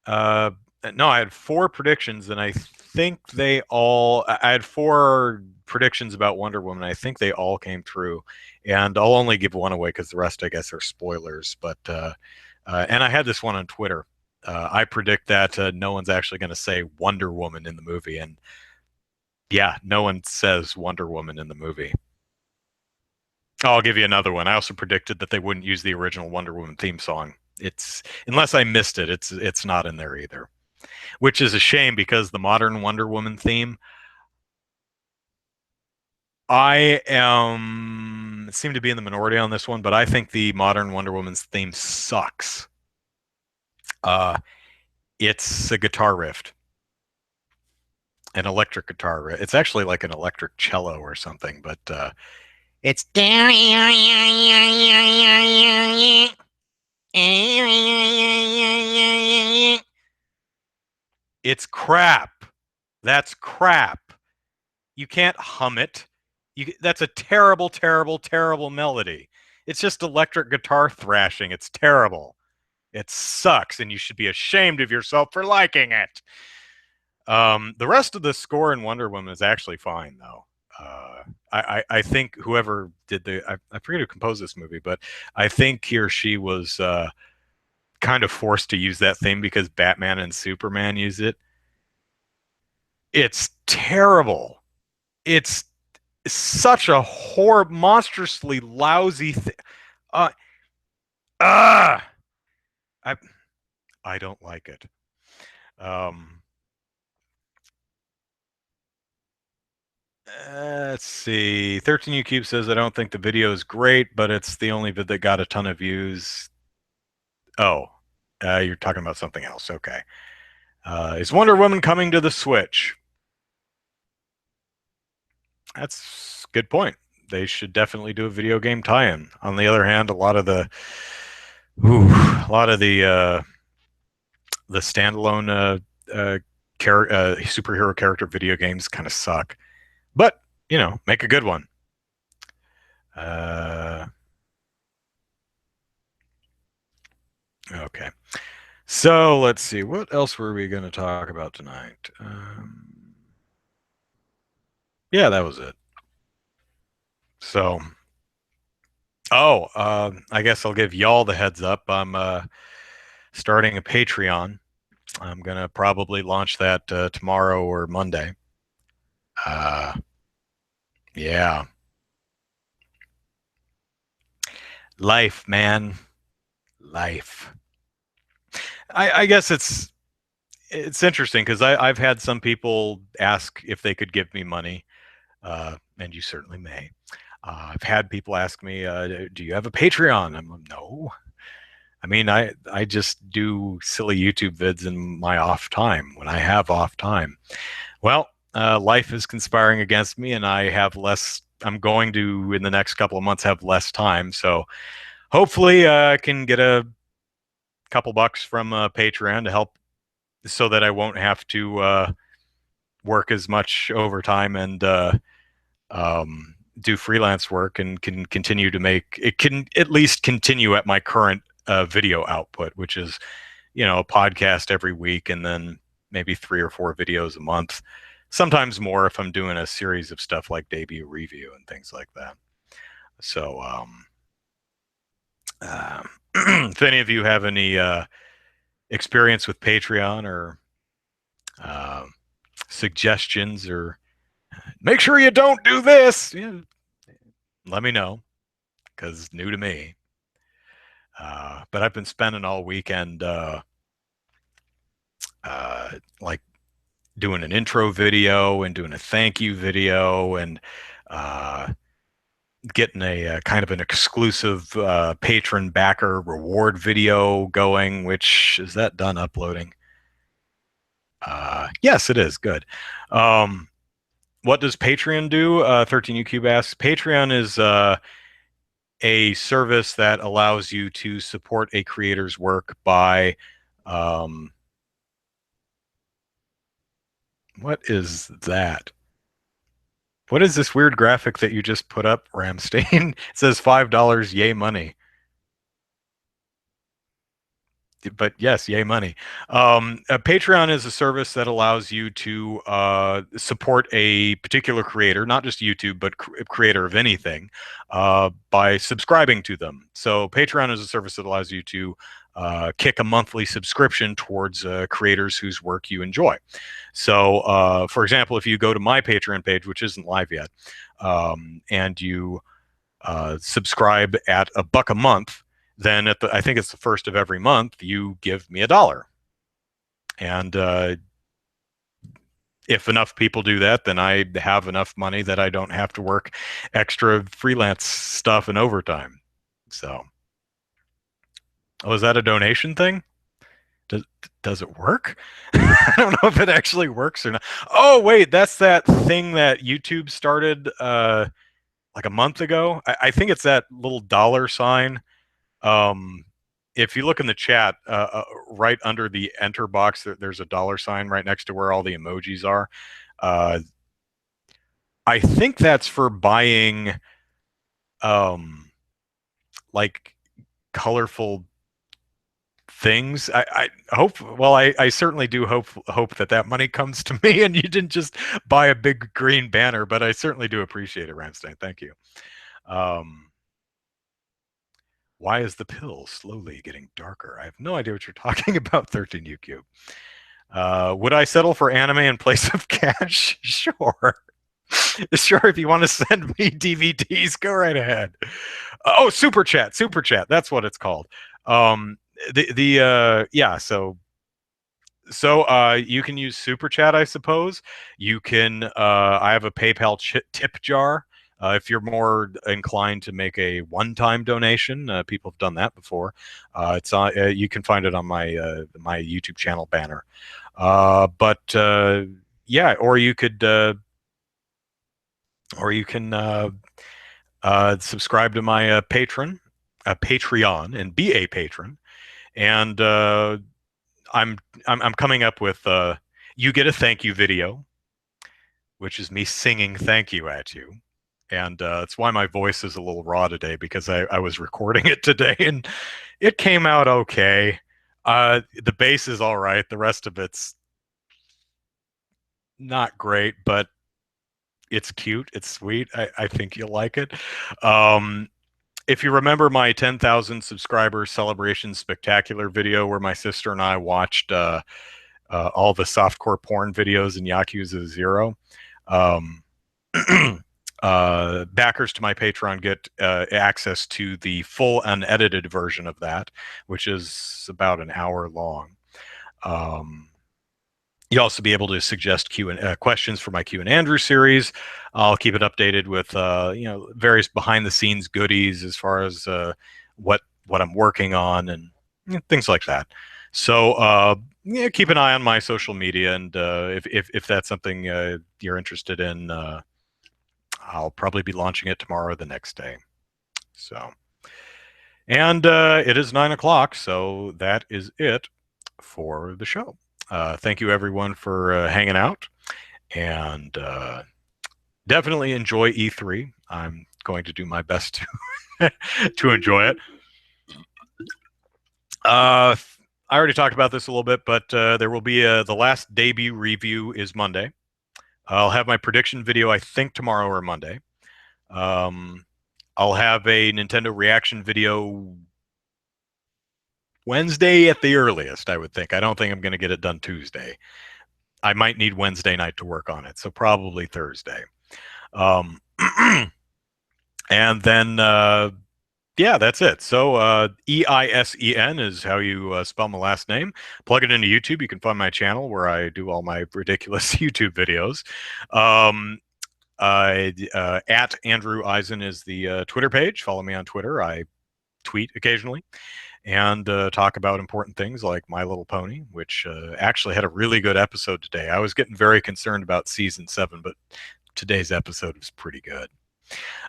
Uh, no, I had four predictions, and I think they all. I had four predictions about Wonder Woman. I think they all came true, and I'll only give one away because the rest, I guess, are spoilers. But and I had this one on Twitter. I predict that no one's actually going to say Wonder Woman in the movie, and yeah, no one says Wonder Woman in the movie. I'll give you another one. I also predicted that they wouldn't use the original Wonder Woman theme song. It's unless I missed it, it's not in there either, which is a shame because the modern Wonder Woman theme, I am seem to be in the minority on this one, but I think the modern Wonder Woman's theme sucks. Uh, it's a guitar riff, an electric guitar riff. It's actually like an electric cello or something, but it's it's crap. That's crap. You can't hum it. That's a terrible, terrible, terrible melody. It's just electric guitar thrashing. It's terrible. It sucks, and you should be ashamed of yourself for liking it. The rest of the score in Wonder Woman is actually fine, though. I think whoever did I forget who composed this movie, but I think he or she was kind of forced to use that theme because Batman and Superman use it. It's terrible. It's such a horrible, monstrously lousy thing. Uh, uh, I I don't like it. Um, let's see. 13U Cube says I don't think the video is great, but it's the only vid that got a ton of views. Oh, you're talking about something else. Okay. Is Wonder Woman coming to the Switch? That's a good point. They should definitely do a video game tie-in. On the other hand, a lot of the standalone superhero character video games kind of suck. But make a good one. Uh, okay. So let's see. What else were we going to talk about tonight? Yeah, that was it. So, oh, I guess I'll give y'all the heads up. I'm starting a Patreon. I'm gonna probably launch that tomorrow or Monday. Uh, yeah, life, man, life. I guess it's interesting because I've had some people ask if they could give me money, and you certainly may. I've had people ask me, "Do you have a Patreon?" I'm like, no. I mean, I just do silly YouTube vids in my off time when I have off time. Well, life is conspiring against me, and I have less. I'm going to in the next couple of months have less time, so hopefully I can get a couple bucks from Patreon to help, so that I won't have to work as much overtime and do freelance work, and can continue to make it, can at least continue at my current video output, which is, a podcast every week, and then maybe 3 or 4 videos a month, sometimes more if I'm doing a series of stuff like debut review and things like that. So, if any of you have any experience with Patreon, or uh, suggestions, or make sure you don't do this, let me know, because new to me. But I've been spending all weekend like doing an intro video and doing a thank you video, and uh, getting a kind of an exclusive patron backer reward video going. Which, is that done uploading? Yes, it is. Good. Um, what does Patreon do? 13UCube asks. Patreon is a service that allows you to support a creator's work by, um, what is that? What is this weird graphic that you just put up, Ramstein? It says $5, yay money. But yes, yay money. Patreon is a service that allows you to support a particular creator, not just YouTube, but creator of anything, by subscribing to them. So Patreon is a service that allows you to kick a monthly subscription towards creators whose work you enjoy. So, for example, if you go to my Patreon page, which isn't live yet, and you subscribe at $1 a month, then I think it's the first of every month, you give me $1. And if enough people do that, then I have enough money that I don't have to work extra freelance stuff and overtime. So, oh, is that a donation thing? Does does it work? I don't know if it actually works or not. Oh, wait, that's that thing that YouTube started like a month ago. I think it's that little dollar sign. Um, if you look in the chat, right under the enter box, there's a dollar sign right next to where all the emojis are. Uh, I think that's for buying, um, like, colorful things. I hope. Well, I certainly do hope that that money comes to me, and you didn't just buy a big green banner. But I certainly do appreciate it, Ramstein. Thank you. Um, why is the pill slowly getting darker? I have no idea what you're talking about, 13UQ. Would I settle for anime in place of cash? Sure. Sure, if you want to send me DVDs, go right ahead. Oh, super chat, super chat. That's what it's called. Yeah, so you can use super chat, I suppose. You can I have a PayPal tip jar. If you're more inclined to make a one-time donation, people have done that before. It's on. You can find it on my YouTube channel banner. But yeah, or you can subscribe to my Patreon, and be a patron. And I'm coming up with you get a thank you video, which is me singing thank you at you. And that's why my voice is a little raw today, because I was recording it today, and it came out okay. The bass is all right. The rest of it's not great, but It's cute. It's sweet. I think you'll like it. Um, if you remember my 10,000 subscriber celebration spectacular video where my sister and I watched all the softcore porn videos in Yakuza 0, um, backers to my Patreon get access to the full unedited version of that, which is about an hour long. Um, you also be able to suggest Q and questions for my Q and Andrew series. I'll keep it updated with various behind the scenes goodies as far as what I'm working on and things like that. So yeah, keep an eye on my social media, and if that's something you're interested in, I'll probably be launching it tomorrow or the next day. So, and it is 9 o'clock, so that is it for the show. Thank you everyone for hanging out, and definitely enjoy E3. I'm going to do my best to to enjoy it. I already talked about this a little bit, but there will be the last debut review is Monday. I'll have my prediction video, I think, tomorrow or Monday. I'll have a Nintendo reaction video Wednesday at the earliest, I would think. I don't think I'm going to get it done Tuesday. I might need Wednesday night to work on it, so probably Thursday. Um, and then, yeah, that's it. So Eisen is how you spell my last name. Plug it into YouTube. You can find my channel where I do all my ridiculous YouTube videos. At Andrew Eisen is the Twitter page. Follow me on Twitter. I tweet occasionally and talk about important things like My Little Pony, which actually had a really good episode today. I was getting very concerned about season 7, but today's episode was pretty good.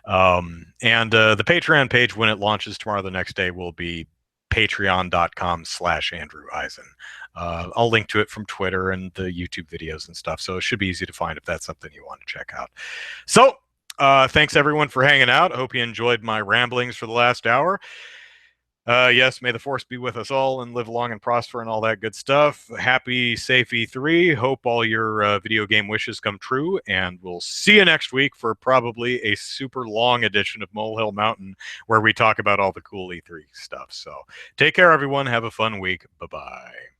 And the Patreon page, when it launches tomorrow, the next day, will be patreon.com/Andrew Eisen. I'll link to it from Twitter and the YouTube videos and stuff, so it should be easy to find if that's something you want to check out. So thanks everyone for hanging out. I hope you enjoyed my ramblings for the last hour. Yes, may the force be with us all and live long and prosper and all that good stuff. Happy, safe E3. Hope all your video game wishes come true. And we'll see you next week for probably a super long edition of Molehill Mountain where we talk about all the cool E3 stuff. So take care, everyone. Have a fun week. Bye-bye.